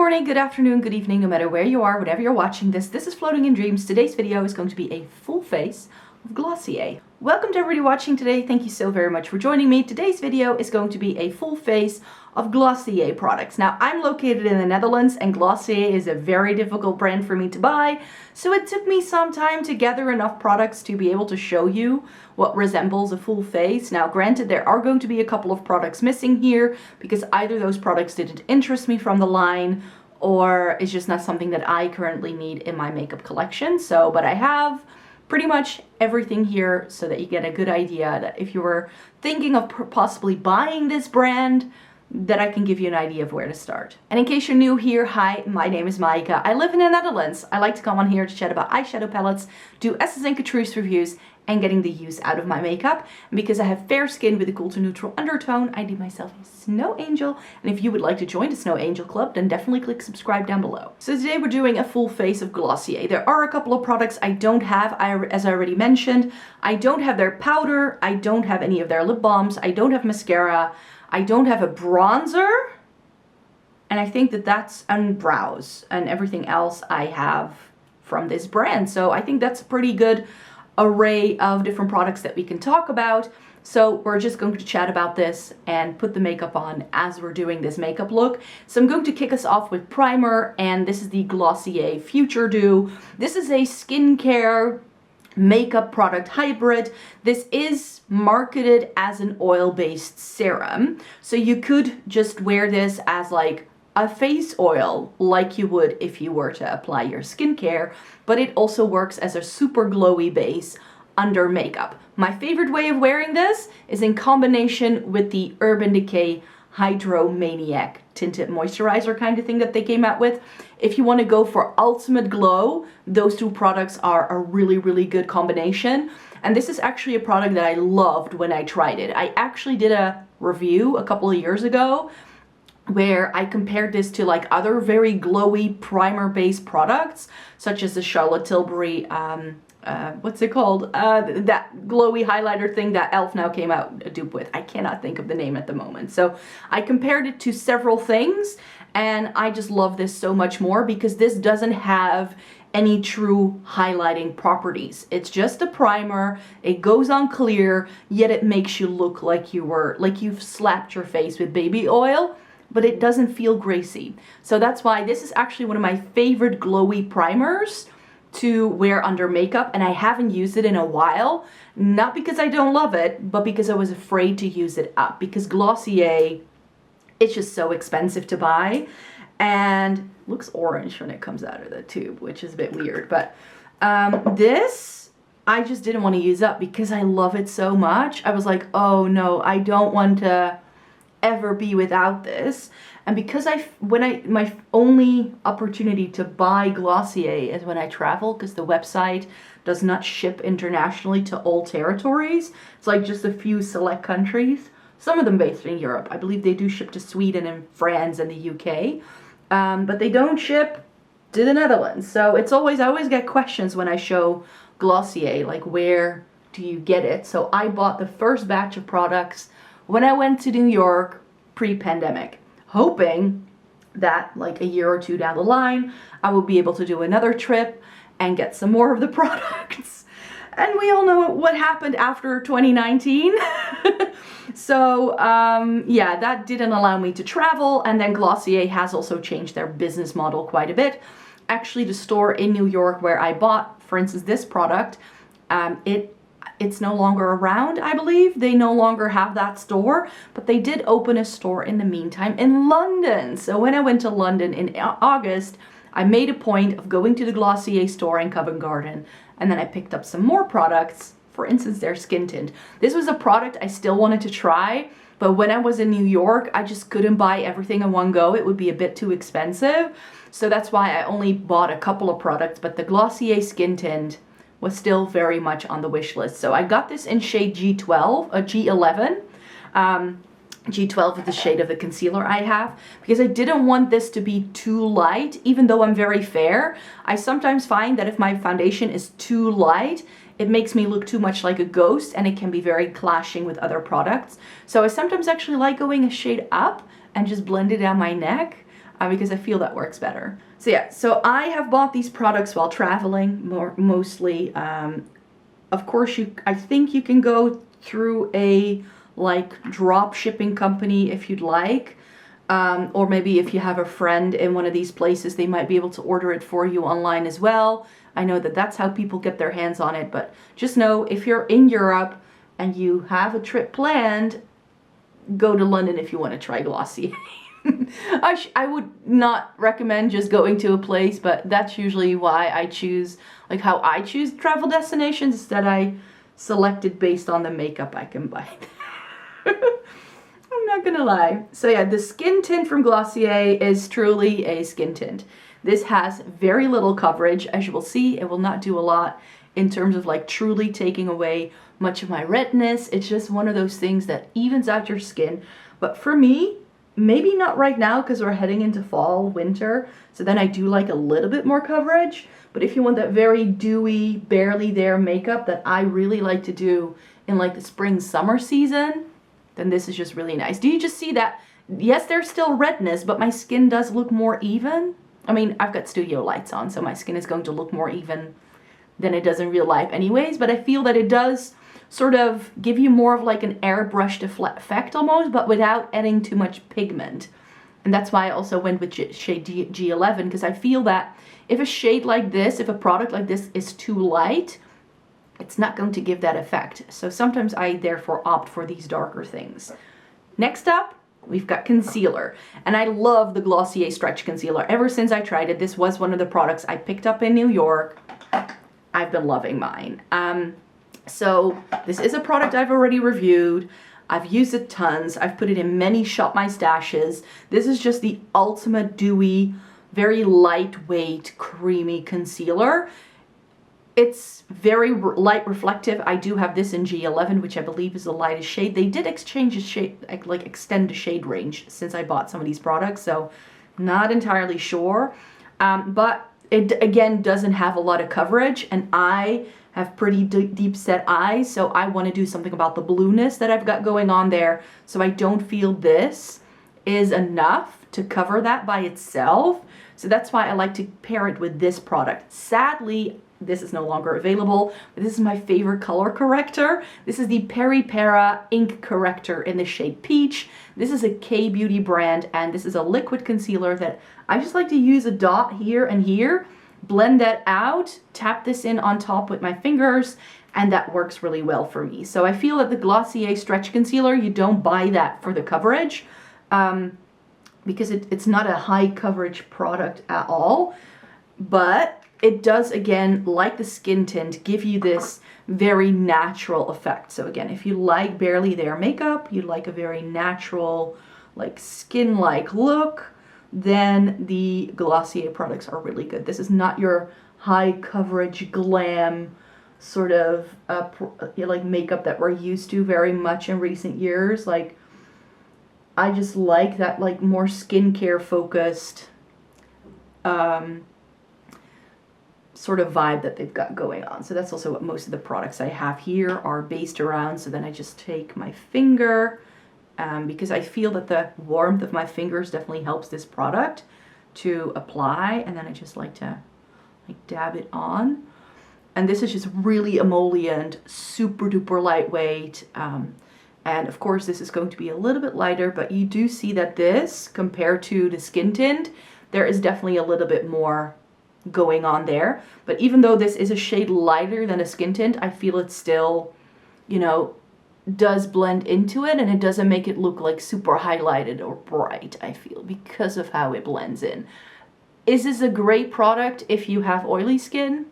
morning, good afternoon, good evening, no matter where you are, whenever you're watching this. This is Floating in Dreams. Today's video is going to be a full face of Glossier. Welcome to everybody watching today. Thank you so very much for joining me. Today's video is going to be a full face of Glossier products. Now, I'm located in the Netherlands and Glossier is a very difficult brand for me to buy. So it took me some time to gather enough products to be able to show you what resembles a full face. Now, granted, there are going to be a couple of products missing here because either those products didn't interest me from the line or it's just not something that I currently need in my makeup collection. But I have pretty much everything here so that you get a good idea that if you were thinking of possibly buying this brand, that I can give you an idea of where to start. And in case you're new here, hi, my name is Maaike. I live in the Netherlands. I like to come on here to chat about eyeshadow palettes, do essence and couture reviews, and getting the use out of my makeup. And because I have fair skin with a cool to neutral undertone, I deem myself a snow angel. And if you would like to join the Snow Angel Club, then definitely click subscribe down below. So today we're doing a full face of Glossier. There are a couple of products I don't have, as I already mentioned. I don't have their powder, I don't have any of their lip balms, I don't have mascara, I don't have a bronzer, and I think that's on brows, and everything else I have from this brand. So I think that's a pretty good array of different products that we can talk about. So we're just going to chat about this and put the makeup on as we're doing this makeup look. So I'm going to kick us off with primer, and this is the Glossier Futuredew. This is a skincare makeup product hybrid. This is marketed as an oil-based serum, so you could just wear this as like a face oil like you would if you were to apply your skincare, but it also works as a super glowy base under makeup. My favorite way of wearing this is in combination with the Urban Decay Hydromaniac tinted moisturizer kind of thing that they came out with. If you want to go for ultimate glow, those two products are a really, really good combination. And this is actually a product that I loved when I tried it. I actually did a review a couple of years ago where I compared this to like other very glowy primer based products, such as the Charlotte Tilbury what's it called? That glowy highlighter thing that e.l.f. now came out a dupe with. I cannot think of the name at the moment. So I compared it to several things, and I just love this so much more because this doesn't have any true highlighting properties. It's just a primer. It goes on clear, yet it makes you look like you've slapped your face with baby oil, but it doesn't feel greasy. So that's why this is actually one of my favorite glowy primers to wear under makeup, and I haven't used it in a while, not because I don't love it, but because I was afraid to use it up, because Glossier, it's just so expensive to buy and looks orange when it comes out of the tube, which is a bit weird. But this I just didn't want to use up because I love it so much. I was like, oh no, I don't want to ever be without this. And because my only opportunity to buy Glossier is when I travel, because the website does not ship internationally to all territories. It's like just a few select countries, some of them based in Europe. I believe they do ship to Sweden and France and the UK, but they don't ship to the Netherlands. So I always get questions when I show Glossier, like, where do you get it? So I bought the first batch of products when I went to New York pre-pandemic, hoping that like a year or two down the line, I will be able to do another trip and get some more of the products. And we all know what happened after 2019. So yeah, that didn't allow me to travel. And then Glossier has also changed their business model quite a bit. Actually, the store in New York where I bought, for instance, this product, it's no longer around, I believe. They no longer have that store, but they did open a store in the meantime in London. So when I went to London in August, I made a point of going to the Glossier store in Covent Garden, and then I picked up some more products, for instance, their skin tint. This was a product I still wanted to try, but when I was in New York, I just couldn't buy everything in one go. It would be a bit too expensive. So that's why I only bought a couple of products, but the Glossier skin tint was still very much on the wish list. So I got this in shade G11. G12 is the shade of the concealer I have, because I didn't want this to be too light. Even though I'm very fair, I sometimes find that if my foundation is too light, it makes me look too much like a ghost, and it can be very clashing with other products. So I sometimes actually like going a shade up and just blend it down my neck. because I feel that works better. So yeah, so I have bought these products while traveling, mostly. Of course, I think you can go through a like drop shipping company if you'd like. Or maybe if you have a friend in one of these places, they might be able to order it for you online as well. I know that that's how people get their hands on it, but just know if you're in Europe and you have a trip planned, go to London if you want to try Glossier. I would not recommend just going to a place, but that's usually why I choose, like how I choose travel destinations, that I selected based on the makeup I can buy. I'm not gonna lie. So yeah, the skin tint from Glossier is truly a skin tint. This has very little coverage. As you will see, it will not do a lot in terms of like truly taking away much of my redness. It's just one of those things that evens out your skin. But for me, maybe not right now because we're heading into fall, winter. So then I do like a little bit more coverage. But if you want that very dewy, barely there makeup that I really like to do in like the spring, summer season, then this is just really nice. Do you just see that? Yes, there's still redness, but my skin does look more even. I mean, I've got studio lights on, so my skin is going to look more even than it does in real life anyways, but I feel that it does sort of give you more of like an airbrushed effect almost, but without adding too much pigment. And that's why I also went with shade G11, because I feel that if a shade like this, if a product like this is too light, it's not going to give that effect. So sometimes I therefore opt for these darker things. Next up, we've got concealer. And I love the Glossier Stretch Concealer. Ever since I tried it, this was one of the products I picked up in New York. I've been loving mine. So this is a product I've already reviewed. I've used it tons. I've put it in many Shop My Stashes. This is just the ultimate dewy, very lightweight, creamy concealer. It's very light reflective. I do have this in G11, which I believe is the lightest shade. They did exchange the shade, like extend the shade range since I bought some of these products, so not entirely sure. But it again doesn't have a lot of coverage, and I have pretty deep set eyes, so I want to do something about the blueness that I've got going on there, so I don't feel this is enough to cover that by itself. So that's why I like to pair it with this product. Sadly, this is no longer available, but this is my favorite color corrector. This is the Peri Para Ink Corrector in the shade Peach. This is a K-Beauty brand, and this is a liquid concealer that I just like to use a dot here and here, blend that out, tap this in on top with my fingers, and that works really well for me. So I feel that the Glossier Stretch Concealer, you don't buy that for the coverage, because it's not a high coverage product at all, but it does, again, like the skin tint, give you this very natural effect. So again, if you like barely there makeup, you like a very natural, like skin-like look, then the Glossier products are really good. This is not your high coverage glam sort of like makeup that we're used to very much in recent years. Like, I just like that like more skincare focused sort of vibe that they've got going on. So that's also what most of the products I have here are based around. So then I just take my finger, because I feel that the warmth of my fingers definitely helps this product to apply, and then I just like to like dab it on. And this is just really emollient, super duper lightweight, and of course this is going to be a little bit lighter, but you do see that this, compared to the skin tint, there is definitely a little bit more going on there. But even though this is a shade lighter than a skin tint, I feel it still, you know, does blend into it, and it doesn't make it look like super highlighted or bright, I feel, because of how it blends in. Is this a great product if you have oily skin?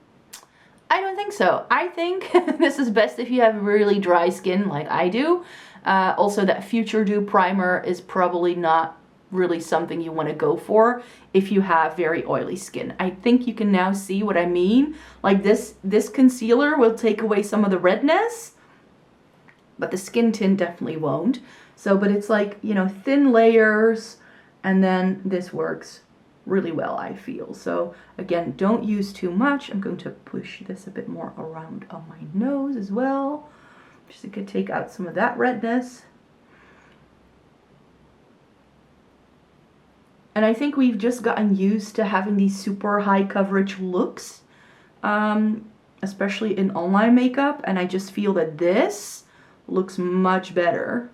I don't think so. I think this is best if you have really dry skin like I do. Also, that Futuredew primer is probably not really something you want to go for if you have very oily skin. I think you can now see what I mean. Like this concealer will take away some of the redness, but the skin tint definitely won't. So, but it's like, you know, thin layers, and then this works really well, I feel. So again, don't use too much. I'm going to push this a bit more around on my nose as well, just to take out some of that redness. And I think we've just gotten used to having these super high coverage looks, especially in online makeup. And I just feel that this looks much better,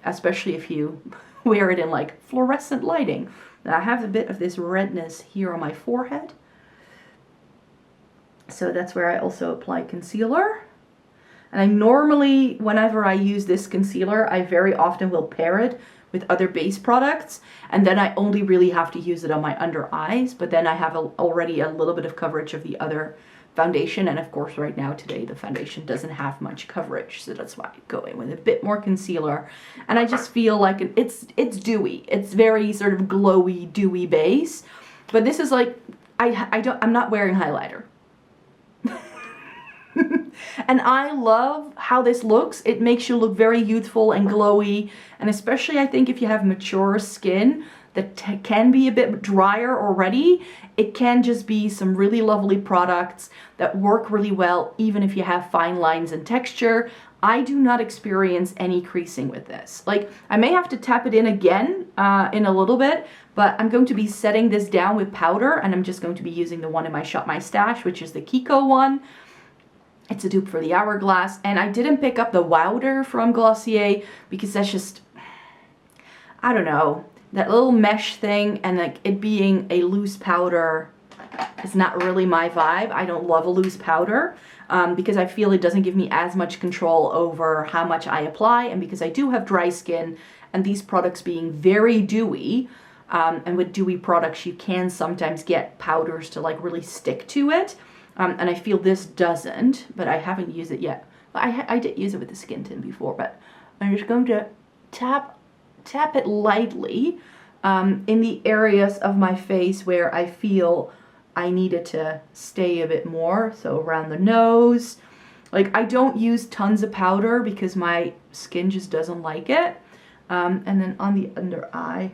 especially if you wear it in like fluorescent lighting. Now I have a bit of this redness here on my forehead. So that's where I also apply concealer. And I normally, whenever I use this concealer, I very often will pair it with other base products. And then I only really have to use it on my under eyes. But then I have already a little bit of coverage of the other foundation. And of course, right now, today, the foundation doesn't have much coverage. So that's why I go in with a bit more concealer. And I just feel like it's dewy. It's very sort of glowy, dewy base. But this is like, I'm not wearing highlighter. And I love how this looks. It makes you look very youthful and glowy. And especially I think if you have mature skin that can be a bit drier already, it can just be some really lovely products that work really well, even if you have fine lines and texture. I do not experience any creasing with this. Like, I may have to tap it in again in a little bit, but I'm going to be setting this down with powder, and I'm just going to be using the one in my Shop My Stash, which is the Kiko one. It's a dupe for the Hourglass, and I didn't pick up the Wowder from Glossier because that's just, I don't know, that little mesh thing and like it being a loose powder is not really my vibe. I don't love a loose powder because I feel it doesn't give me as much control over how much I apply, and because I do have dry skin and these products being very dewy, and with dewy products you can sometimes get powders to like really stick to it. And I feel this doesn't, but I haven't used it yet. I did use it with the skin tint before, but I'm just going to tap it lightly in the areas of my face where I feel I need it to stay a bit more. So around the nose. Like, I don't use tons of powder because my skin just doesn't like it. And then on the under eye.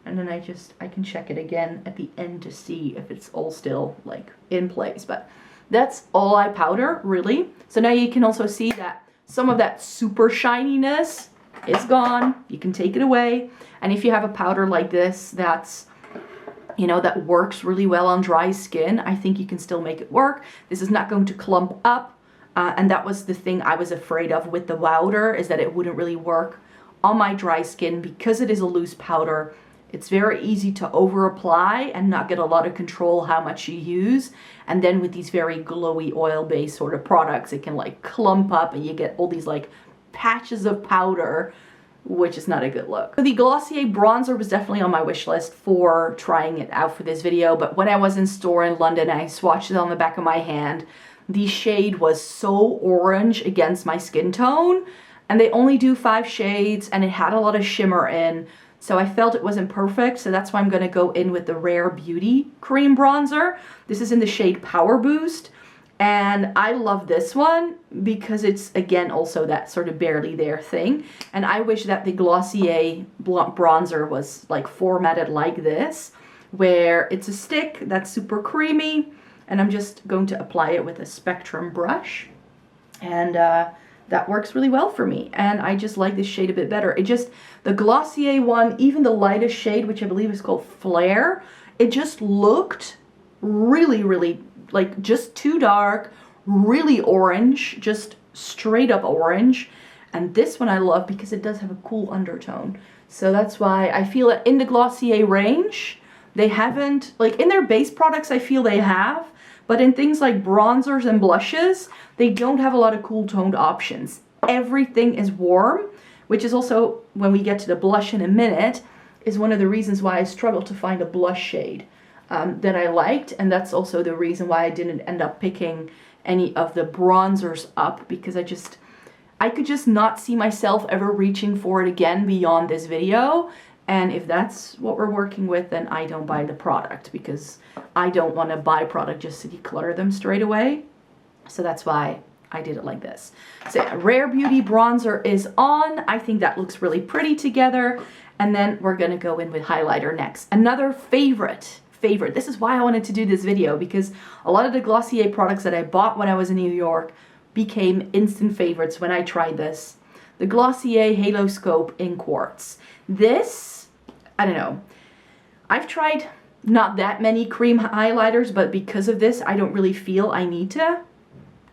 And then I can check it again at the end to see if it's all still like in place. But that's all I powder, really. So now you can also see that some of that super shininess is gone. You can take it away. And if you have a powder like this that's, you know, that works really well on dry skin, I think you can still make it work. This is not going to clump up. And that was the thing I was afraid of with the Wowder, is that it wouldn't really work on my dry skin because it is a loose powder. It's very easy to over apply and not get a lot of control how much you use. And then with these very glowy oil-based sort of products, it can like clump up and you get all these like patches of powder, which is not a good look. The Glossier bronzer was definitely on my wish list for trying it out for this video, but when I was in store in London, I swatched it on the back of my hand. The shade was so orange against my skin tone, and they only do 5 shades, and it had a lot of shimmer in. So I felt it wasn't perfect, so that's why I'm going to go in with the Rare Beauty Cream Bronzer. This is in the shade PowerBoost, and I love this one because it's, again, also that sort of barely there thing. And I wish that the Glossier bronzer was like formatted like this, where it's a stick that's super creamy, and I'm just going to apply it with a Spectrum brush. And that works really well for me, and I just like this shade a bit better. It just, the Glossier one, even the lightest shade, which I believe is called Flare, it just looked really, really, like just too dark, really orange, just straight up orange. And this one I love because it does have a cool undertone. So that's why I feel that in the Glossier range, they haven't, like in their base products I feel they have, but in things like bronzers and blushes, they don't have a lot of cool toned options. Everything is warm, which is also, when we get to the blush in a minute, is one of the reasons why I struggled to find a blush shade that I liked. And that's also the reason why I didn't end up picking any of the bronzers up, because I could just not see myself ever reaching for it again beyond this video. And if that's what we're working with, then I don't buy the product, because I don't want to buy product just to declutter them straight away. So that's why I did it like this. So yeah, Rare Beauty bronzer is on. I think that looks really pretty together. And then we're going to go in with highlighter next. Another favorite. This is why I wanted to do this video, because a lot of the Glossier products that I bought when I was in New York became instant favorites when I tried this. The Glossier Haloscope in Quartz. This, I don't know, I've tried not that many cream highlighters, but because of this, I don't really feel I need to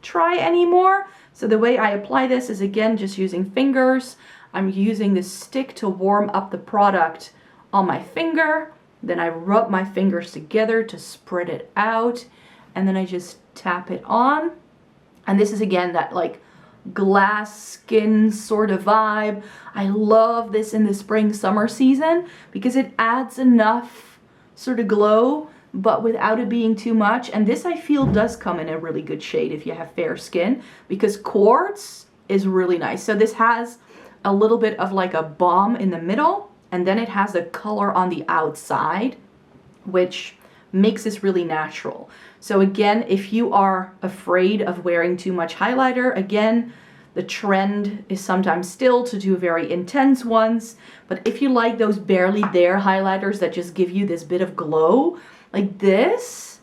try anymore. So the way I apply this is, again, just using fingers. I'm using the stick to warm up the product on my finger. Then I rub my fingers together to spread it out. And then I just tap it on. And this is, again, that like glass skin sort of vibe. I love this in the spring summer season because it adds enough sort of glow, but without it being too much. And this, I feel, does come in a really good shade if you have fair skin, because Quartz is really nice. So this has a little bit of like a balm in the middle, and then it has a color on the outside, which makes this really natural. So again, if you are afraid of wearing too much highlighter, again, the trend is sometimes still to do very intense ones. But if you like those barely there highlighters that just give you this bit of glow, like this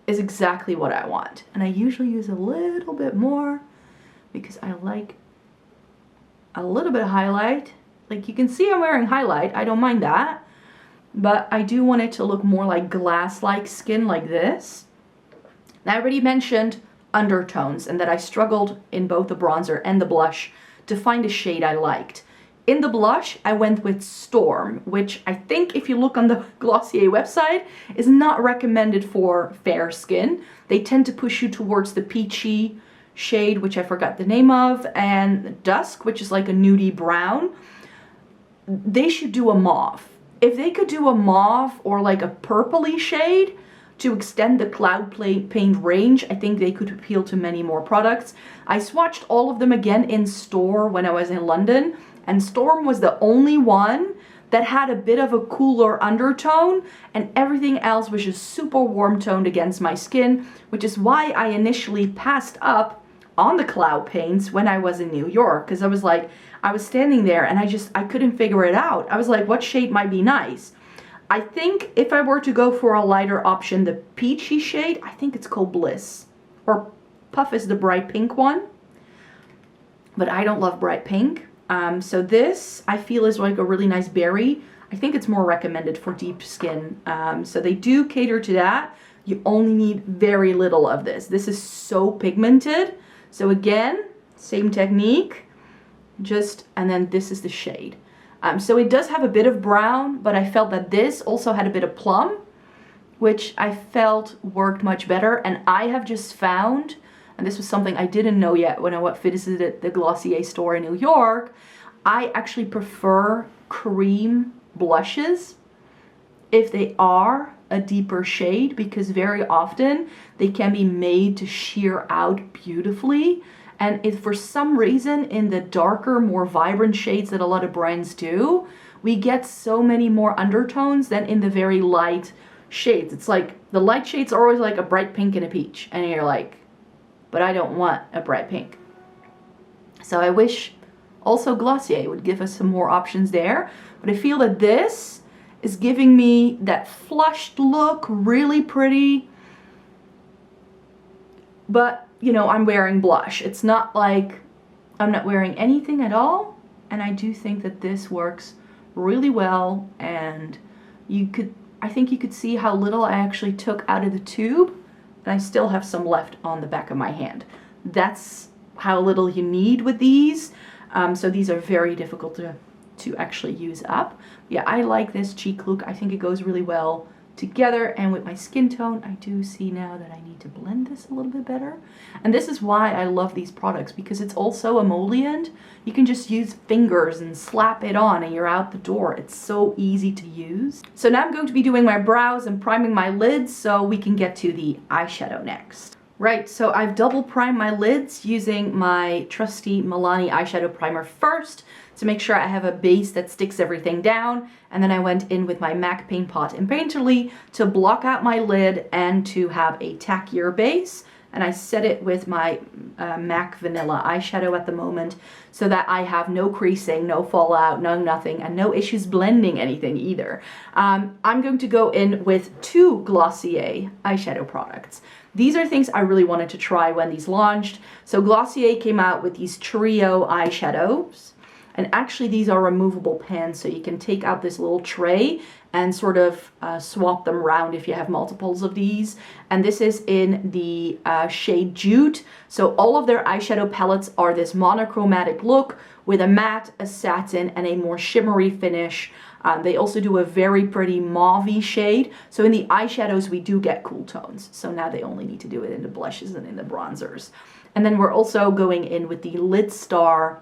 is exactly what I want. And I usually use a little bit more because I like a little bit of highlight. Like you can see I'm wearing highlight, I don't mind that. But I do want it to look more like glass-like skin like this. And I already mentioned undertones and that I struggled in both the bronzer and the blush to find a shade I liked. In the blush, I went with Storm, which I think if you look on the Glossier website is not recommended for fair skin. They tend to push you towards the peachy shade, which I forgot the name of, and Dusk, which is like a nudie brown. They should do a mauve. If they could do a mauve or like a purpley shade to extend the cloud paint range, I think they could appeal to many more products. I swatched all of them again in store when I was in London, and Storm was the only one that had a bit of a cooler undertone, and everything else was just super warm toned against my skin, which is why I initially passed up on the cloud paints when I was in New York, because I was like, I was standing there and I couldn't figure it out. I was like, what shade might be nice? I think if I were to go for a lighter option, the peachy shade, I think it's called Bliss, or Puff is the bright pink one, but I don't love bright pink. So this I feel is like a really nice berry. I think it's more recommended for deep skin. So they do cater to that. You only need very little of this. This is so pigmented. So again, same technique, and then this is the shade. So it does have a bit of brown, but I felt that this also had a bit of plum, which I felt worked much better. And I have just found, and this was something I didn't know yet when I visited the Glossier store in New York, I actually prefer cream blushes if they are a deeper shade, because very often they can be made to sheer out beautifully. And if for some reason in the darker, more vibrant shades that a lot of brands do, we get so many more undertones than in the very light shades. It's like the light shades are always like a bright pink and a peach, and you're like, but I don't want a bright pink. So I wish also Glossier would give us some more options there. But I feel that this is giving me that flushed look, really pretty. But, you know, I'm wearing blush. It's not like I'm not wearing anything at all. And I do think that this works really well. And I think you could see how little I actually took out of the tube. And I still have some left on the back of my hand. That's how little you need with these. So these are very difficult to actually use up. Yeah, I like this cheek look. I think it goes really well together, and with my skin tone, I do see now that I need to blend this a little bit better. And this is why I love these products, because it's also emollient. You can just use fingers and slap it on and you're out the door. It's so easy to use. So now I'm going to be doing my brows and priming my lids so we can get to the eyeshadow next. Right, so I've double primed my lids using my trusty Milani eyeshadow primer first to make sure I have a base that sticks everything down, and then I went in with my MAC Paint Pot and Painterly to block out my lid and to have a tackier base. And I set it with my MAC Vanilla eyeshadow at the moment so that I have no creasing, no fallout, no nothing, and no issues blending anything either. I'm going to go in with 2 Glossier eyeshadow products. These are things I really wanted to try when these launched. So Glossier came out with these trio eyeshadows. And actually these are removable pans, so you can take out this little tray and sort of swap them around if you have multiples of these. And this is in the shade Jute. So all of their eyeshadow palettes are this monochromatic look with a matte, a satin, and a more shimmery finish. They also do a very pretty mauve-y shade. So in the eyeshadows, we do get cool tones. So now they only need to do it in the blushes and in the bronzers. And then we're also going in with the Lid Star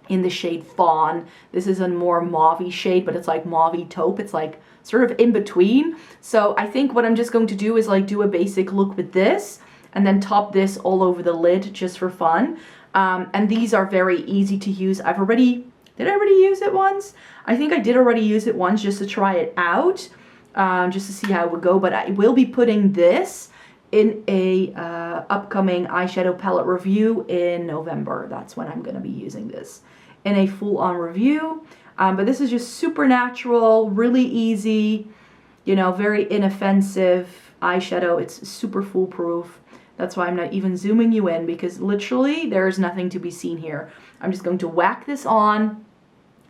in the shade Fawn. This is a more mauve-y shade, but it's like mauve-y taupe. It's like sort of in between. So I think what I'm just going to do is like do a basic look with this and then top this all over the lid just for fun. And these are very easy to use. Did I already use it once? I think I did already use it once just to try it out, just to see how it would go. But I will be putting this in a upcoming eyeshadow palette review in November. That's when I'm going to be using this in a full-on review. But this is just super natural, really easy, you know, very inoffensive eyeshadow. It's super foolproof. That's why I'm not even zooming you in, because literally there's nothing to be seen here. I'm just going to whack this on,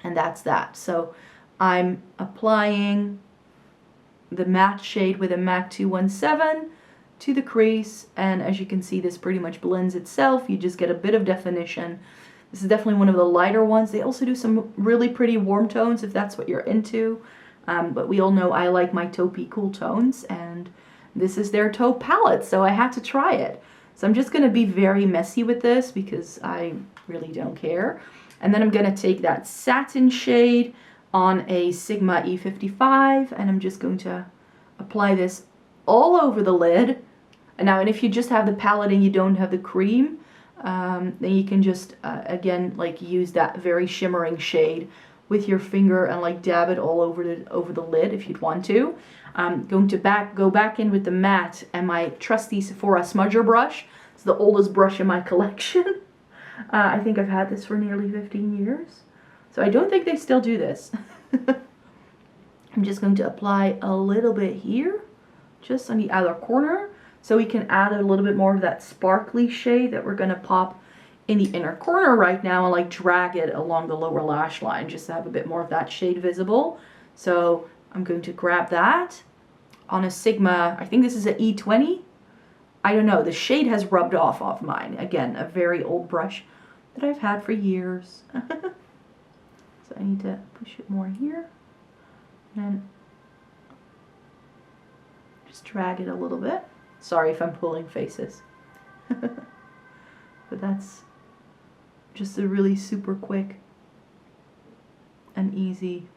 and that's that. So I'm applying the matte shade with a MAC 217 to the crease, and as you can see, this pretty much blends itself. You just get a bit of definition. This is definitely one of the lighter ones. They also do some really pretty warm tones if that's what you're into, but we all know I like my taupey cool tones, and this is their taupe palette, so I had to try it. So I'm just going to be very messy with this because I really don't care. And then I'm going to take that satin shade on a Sigma E55, and I'm just going to apply this all over the lid. And if you just have the palette and you don't have the cream, then you can just, again, like use that very shimmering shade with your finger and like dab it all over the lid if you'd want to. I'm going to go back in with the matte and my trusty Sephora smudger brush. It's the oldest brush in my collection. I think I've had this for nearly 15 years. So I don't think they still do this. I'm just going to apply a little bit here, just on the outer corner, so we can add a little bit more of that sparkly shade that we're going to pop in the inner corner right now and like drag it along the lower lash line just to have a bit more of that shade visible. So I'm going to grab that on a Sigma, I think this is an E20. I don't know, the shade has rubbed off mine. Again, a very old brush that I've had for years. So I need to push it more here and just drag it a little bit. Sorry if I'm pulling faces. But that's just a really super quick and easy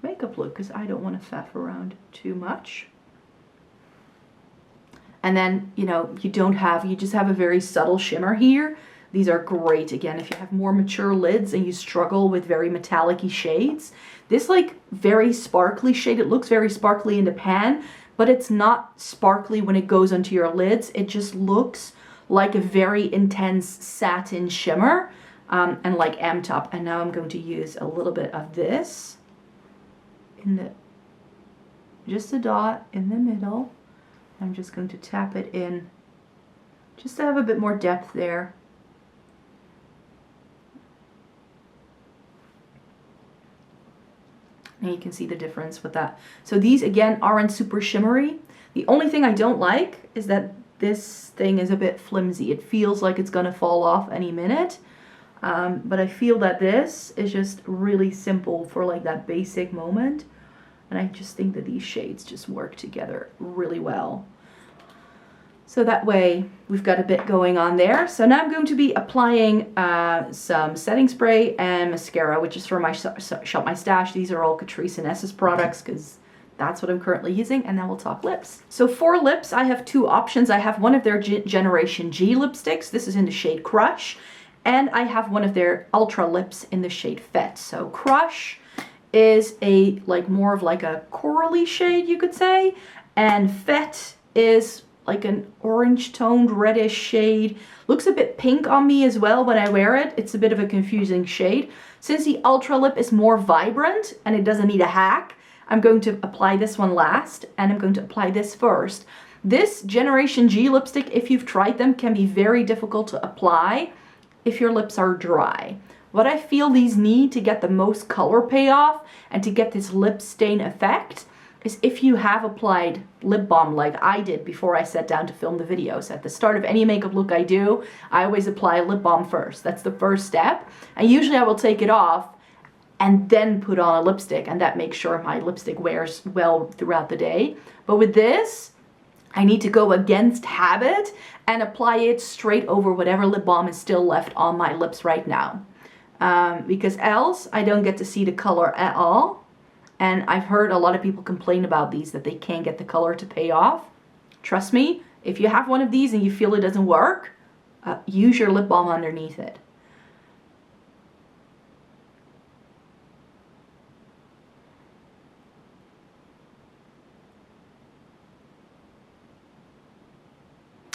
makeup look because I don't want to faff around too much. And then, you know, you just have a very subtle shimmer here. These are great, again, if you have more mature lids and you struggle with very metallic-y shades. This, like, very sparkly shade, it looks very sparkly in the pan, but it's not sparkly when it goes onto your lids. It just looks like a very intense satin shimmer and like M-top. And now I'm going to use a little bit of this just a dot in the middle. I'm just going to tap it in just to have a bit more depth there. And you can see the difference with that. So these, again, aren't super shimmery. The only thing I don't like is that this thing is a bit flimsy. It feels like it's going to fall off any minute. But I feel that this is just really simple for like that basic moment. And I just think that these shades just work together really well. So that way we've got a bit going on there. So now I'm going to be applying some setting spray and mascara, which is for my Shop My Stash. These are all Catrice and Essence products because that's what I'm currently using. And then we'll talk lips. So for lips, I have two options. I have one of their Generation G lipsticks. This is in the shade Crush. And I have one of their Ultra Lips in the shade Fête. So Crush is more of like a corally shade, you could say. And Fête is like an orange toned reddish shade. Looks a bit pink on me as well when I wear it. It's a bit of a confusing shade. Since the Ultra Lip is more vibrant and it doesn't need a hack, I'm going to apply this one last and I'm going to apply this first. This Generation G lipstick, if you've tried them, can be very difficult to apply if your lips are dry. What I feel these need to get the most color payoff and to get this lip stain effect is if you have applied lip balm like I did before I sat down to film the videos. At the start of any makeup look I do, I always apply lip balm first. That's the first step. And usually I will take it off and then put on a lipstick, and that makes sure my lipstick wears well throughout the day. But with this, I need to go against habit and apply it straight over whatever lip balm is still left on my lips right now. Because else I don't get to see the color at all. And I've heard a lot of people complain about these, that they can't get the color to pay off. Trust me, if you have one of these and you feel it doesn't work, use your lip balm underneath it.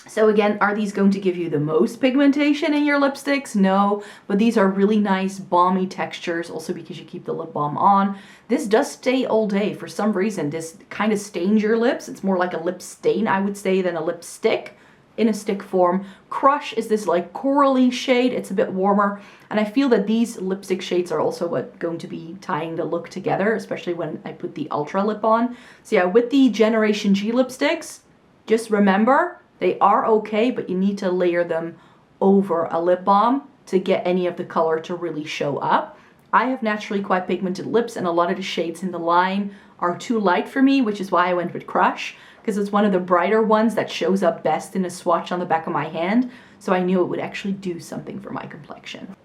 So again, are these going to give you the most pigmentation in your lipsticks? No, but these are really nice balmy textures, also because you keep the lip balm on. This does stay all day. For some reason, this kind of stains your lips. It's more like a lip stain, I would say, than a lipstick in a stick form. Crush is this like corally shade. It's a bit warmer. And I feel that these lipstick shades are also going to be tying the look together, especially when I put the Ultra Lip on. So yeah, with the Generation G lipsticks, just remember, they are okay, but you need to layer them over a lip balm to get any of the color to really show up. I have naturally quite pigmented lips, and a lot of the shades in the line are too light for me, which is why I went with Crush, because it's one of the brighter ones that shows up best in a swatch on the back of my hand, so I knew it would actually do something for my complexion.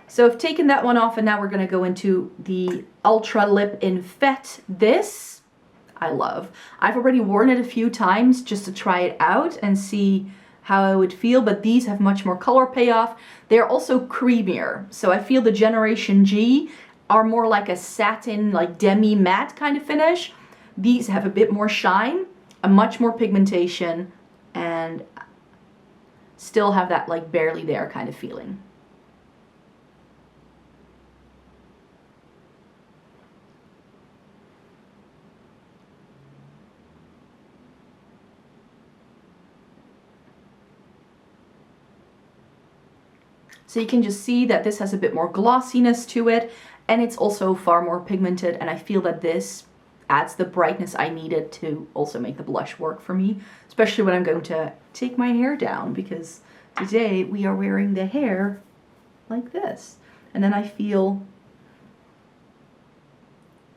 So I've taken that one off, and now we're going to go into the Ultra Lip in Fête. This I love. I've already worn it a few times just to try it out and see how I would feel, but these have much more color payoff. They're also creamier. So I feel the Generation G are more like a satin, like demi matte kind of finish. These have a bit more shine, a much more pigmentation, and still have that like barely there kind of feeling. So you can just see that this has a bit more glossiness to it, and it's also far more pigmented, and I feel that this adds the brightness I needed to also make the blush work for me, especially when I'm going to take my hair down, because today we are wearing the hair like this. And then I feel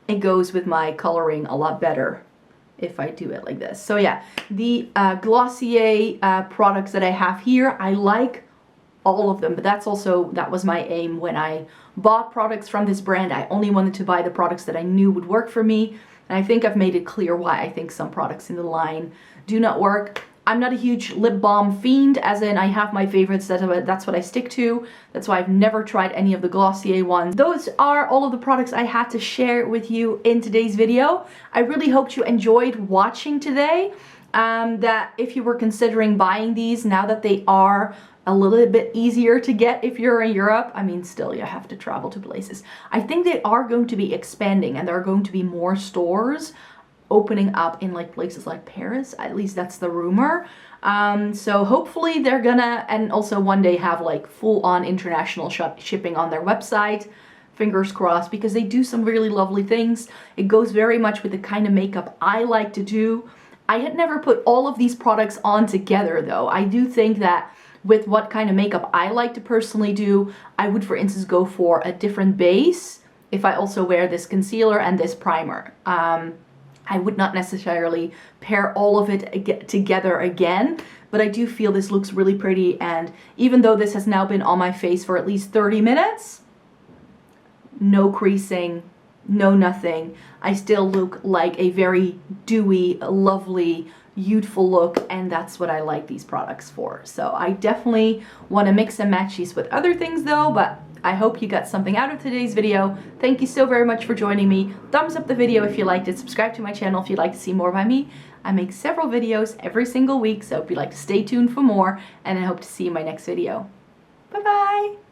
it goes with my coloring a lot better if I do it like this. So yeah, the Glossier products that I have here, I like all of them, but that was my aim when I bought products from this brand. I only wanted to buy the products that I knew would work for me, and I think I've made it clear why I think some products in the line do not work. I'm not a huge lip balm fiend, as in I have my favorites, that's what I stick to. That's why I've never tried any of the Glossier ones. Those are all of the products I had to share with you in today's video. I really hope you enjoyed watching today. That if you were considering buying these, now that they are a little bit easier to get if you're in Europe, I mean, still you have to travel to places. I think they are going to be expanding, and there are going to be more stores opening up in like places like Paris. At least that's the rumor. So hopefully they're gonna, and also one day have like full-on international shipping on their website. Fingers crossed, because they do some really lovely things. It goes very much with the kind of makeup I like to do. I had never put all of these products on together though. I do think that with what kind of makeup I like to personally do, I would, for instance, go for a different base if I also wear this concealer and this primer. I would not necessarily pair all of it together again, but I do feel this looks really pretty, and even though this has now been on my face for at least 30 minutes, no creasing, no nothing, I still look like a very dewy, lovely, youthful look, and that's what I like these products for. So I definitely want to mix and match these with other things though, but I hope you got something out of today's video. Thank you so very much for joining me. Thumbs up the video if you liked it. Subscribe to my channel if you'd like to see more by me. I make several videos every single week, so if you'd like to stay tuned for more, and I hope to see you in my next video. Bye bye!